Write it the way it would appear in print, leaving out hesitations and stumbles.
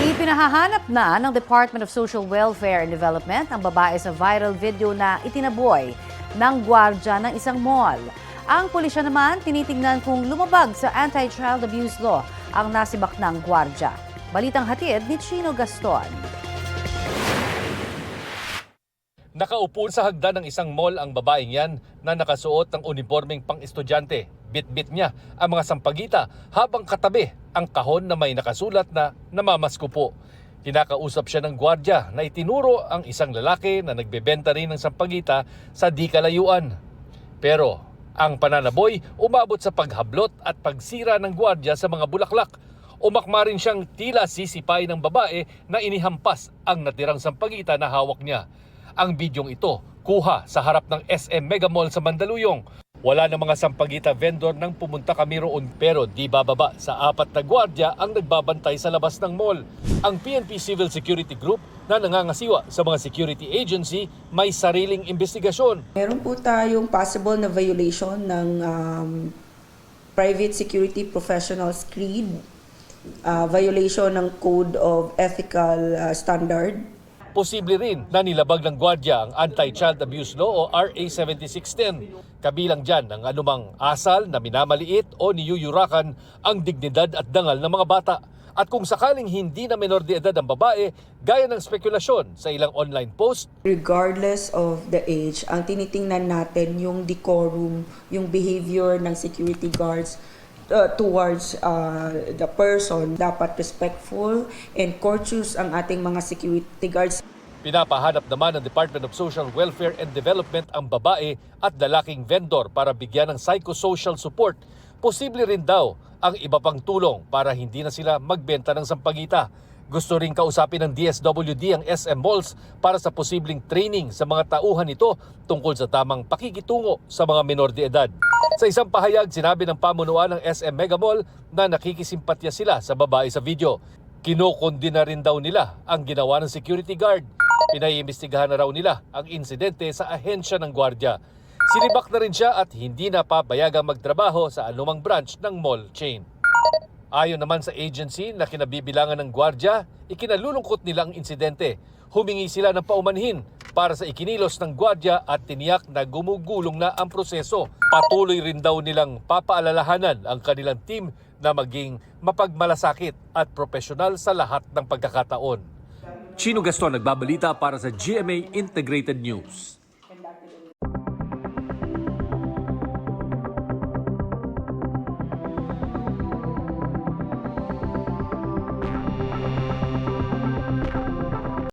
Ipinahahanap na ng Department of Social Welfare and Development ang babae sa viral video na itinaboy ng gwardya ng isang mall. Ang pulisya naman tinitingnan kung lumabag sa anti-child abuse law ang nasibak ng gwardya. Balitang hatid ni Chino Gaston. Nakaupo sa hagdan ng isang mall ang babaeng yan na nakasuot ng uniformeng pang-estudyante. Bit-bit niya ang mga sampagita habang katabi ang kahon na may nakasulat na namamasko po. Kinakausap siya ng gwardya na itinuro ang isang lalaki na nagbebenta rin ng sampagita sa di kalayuan. Pero ang pananaboy umabot sa paghablot at pagsira ng gwardya sa mga bulaklak. Umakma rin siyang tila sisipay ng babae na inihampas ang natirang sampagita na hawak niya. Ang bidyong ito kuha sa harap ng SM Mega Mall sa Mandaluyong. Wala na mga sampagita vendor nang pumunta kami roon pero di bababa sa 4 na gwardya ang nagbabantay sa labas ng mall. Ang PNP Civil Security Group na nangangasiwa sa mga security agency may sariling investigasyon. Meron po tayong possible na violation ng Private Security Professionals Creed, violation ng Code of Ethical Standard. Posible rin na nilabag ng gwardya ang Anti-Child Abuse Law o RA 7610. Kabilang dyan ang anumang asal na minamaliit o niyuyurakan ang dignidad at dangal ng mga bata. At kung sakaling hindi na menor de edad ang babae, gaya ng spekulasyon sa ilang online post, Regardless of the age, ang tinitingnan natin yung decorum, yung behavior ng security guards towards the person. Dapat respectful and courteous ang ating mga security guards. pinapahanap naman ng Department of Social Welfare and Development ang babae at lalaking vendor para bigyan ng psychosocial support. Posible rin daw ang iba pang tulong para hindi na sila magbenta ng sampagita. Gusto rin kausapin ng DSWD ang SM Malls para sa posibleng training sa mga tauhan nito tungkol sa tamang pakikitungo sa mga menor de edad. Sa isang pahayag, sinabi ng pamunuan ng SM Mega Mall na nakikisimpatya sila sa babae sa video. Kinokondina rin daw nila ang ginawa ng security guard. Pinaiimbestigahan na raw nila ang insidente sa ahensya ng gwardya. Sinibak na rin siya at hindi na papayagang magtrabaho sa anumang branch ng mall chain. Ayon naman sa agency na kinabibilangan ng gwardya, ikinalulungkot nila ang insidente. Humingi sila ng paumanhin para sa ikinilos ng gwardya at tiniyak na gumugulong na ang proseso. Patuloy rin daw nilang papaalalahanan ang kanilang team na maging mapagmalasakit at profesional sa lahat ng pagkakataon. Chino Gaston nagbabalita para sa GMA Integrated News.